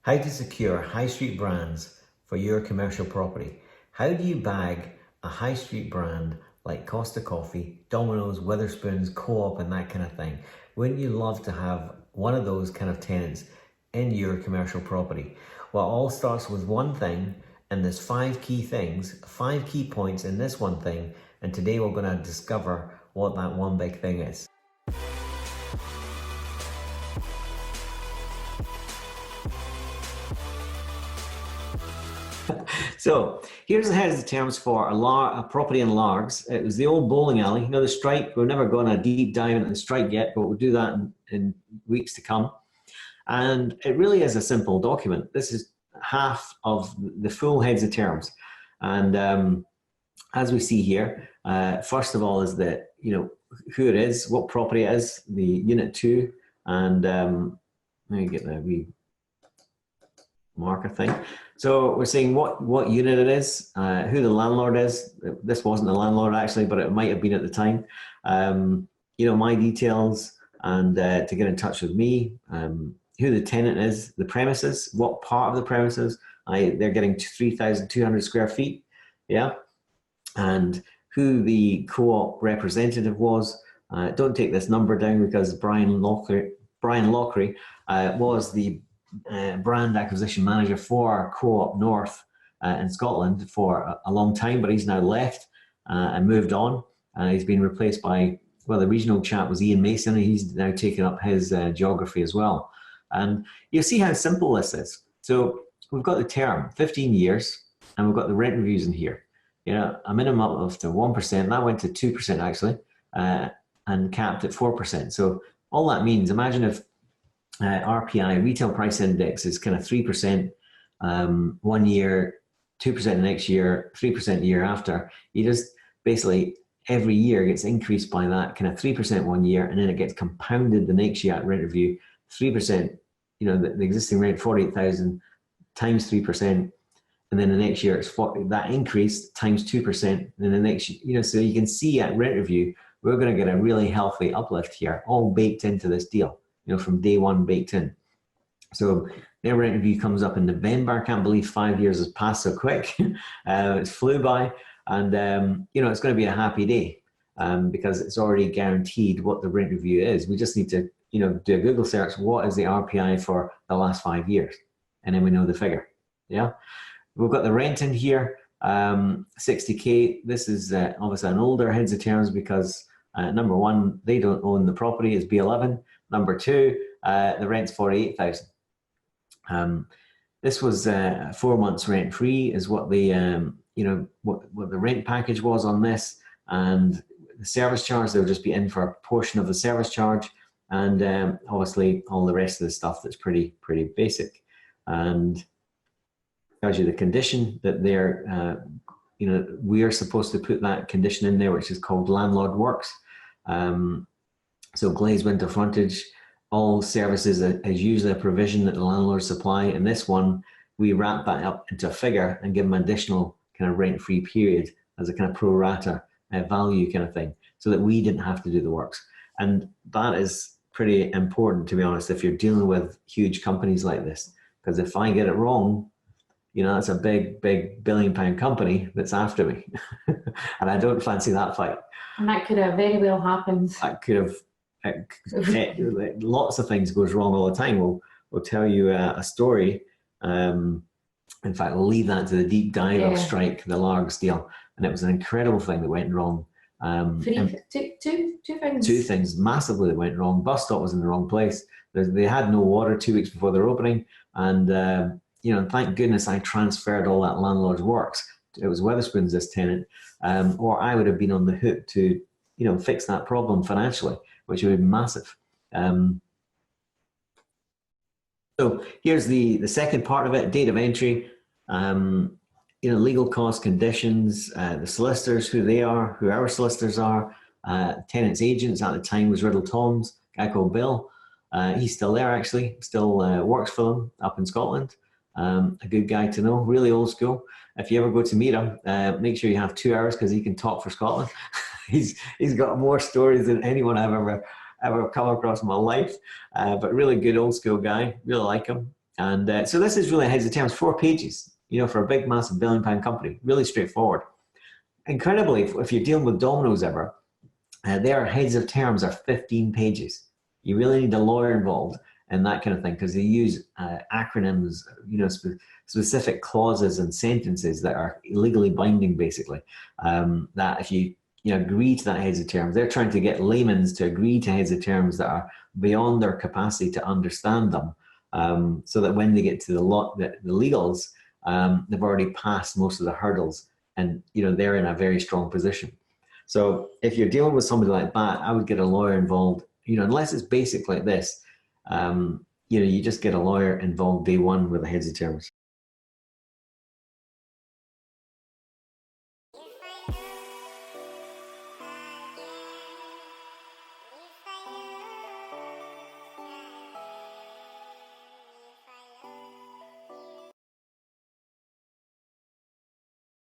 How to secure high street brands for your commercial property. How do you bag a high street brand like Costa Coffee, Domino's, Wetherspoons, Co-op and that kind of thing? Wouldn't you love to have one of those kind of tenants in your commercial property? Well, it all starts with one thing, and there's 5 key things, 5 key points in this one thing, and today we're going to discover what that one big thing is. So here's the heads of terms for a property in Largs. It was the old bowling alley. You know, the strike, we've never gone a deep dive into the strike yet, but we'll do that in weeks to come. And it really is a simple document. This is half of the full heads of terms. And as we see here, first of all is that, you know, who it is, what property it is, the unit 2, and let me get the wee marker thing. So we're saying what unit it is, who the landlord is. This wasn't the landlord actually, but it might have been at the time. You know, my details, and to get in touch with me, who the tenant is, the premises, what part of the premises. They're getting 3,200 square feet, yeah, and who the co-op representative was. Don't take this number down because Brian Lockery was the brand acquisition manager for Co-op North in Scotland for a long time, but he's now left and moved on. He's been replaced by, well, the regional chap was Ian Mason, and he's now taken up his geography as well. And you'll see how simple this is. So we've got the term, 15 years, and we've got the rent reviews in here. You know, a minimum of to 1%, that went to 2% actually, and capped at 4%. So all that means, imagine if RPI, retail price index, is kind of 3% 1 year, 2% the next year, 3% the year after. You just basically every year gets increased by that kind of 3% 1 year, and then it gets compounded the next year at rent review. 3%, you know, the existing rent 48,000 times 3%, and then the next year it's 40, that increase times 2%, and then the next, you know, so you can see at rent review we're going to get a really healthy uplift here, all baked into this deal. You know, from day one baked in. So their rent review comes up in November. I can't believe 5 years has passed so quick. It's flew by, and you know, it's going to be a happy day because it's already guaranteed what the rent review is. We just need to, you know, do a Google search. What is the RPI for the last 5 years? And then we know the figure. Yeah, we've got the rent in here, 60K. This is obviously an older heads of terms because number one, they don't own the property. It's B11. Number 2, the rent's 48,000. This was 4 months rent free is what the you know, what the rent package was on this, and the service charge, they'll just be in for a portion of the service charge, and obviously all the rest of the stuff that's pretty basic, and tells you the condition that they're you know, we are supposed to put that condition in there, which is called landlord works. So glazed window frontage, all services is usually a provision that the landlord supply. And this one, we wrap that up into a figure and give them additional kind of rent-free period as a kind of pro rata value kind of thing, so that we didn't have to do the works. And that is pretty important, to be honest, if you're dealing with huge companies like this, because if I get it wrong, you know, that's a big £1 billion company that's after me. And I don't fancy that fight. And that could have very well happened. That could have, lots of things goes wrong all the time. We'll tell you a story. In fact, we'll leave that to the deep dive of strike, the Largs deal. And it was an incredible thing that went wrong. Two things. 2 things massively that went wrong. Bus stop was in the wrong place. They had no water 2 weeks before their opening. And, you know, thank goodness I transferred all that landlord's works. It was Wetherspoons, this tenant, or I would have been on the hook to, you know, fix that problem financially, which would be massive. So here's the second part of it: date of entry, you know, legal costs, conditions, the solicitors, who they are, who our solicitors are, tenants' agents. At the time was Riddle Toms, a guy called Bill. He's still there actually, still works for them up in Scotland. A good guy to know, really old school. If you ever go to meet him, make sure you have 2 hours because he can talk for Scotland. he's got more stories than anyone I've ever come across in my life, but really good old school guy, really like him. So this is really heads of terms, 4 pages, for a big, massive £1 billion company, really straightforward. Incredibly, if you're dealing with Domino's ever, their heads of terms are 15 pages. You really need a lawyer involved and that kind of thing, because they use acronyms, specific clauses and sentences that are legally binding, basically. That if you agree to that heads of terms, they're trying to get laymen to agree to heads of terms that are beyond their capacity to understand them, so that when they get to the legals, they've already passed most of the hurdles, and they're in a very strong position. So if you're dealing with somebody like that, I would get a lawyer involved, unless it's basic like this. You just get a lawyer involved day one with the heads of terms.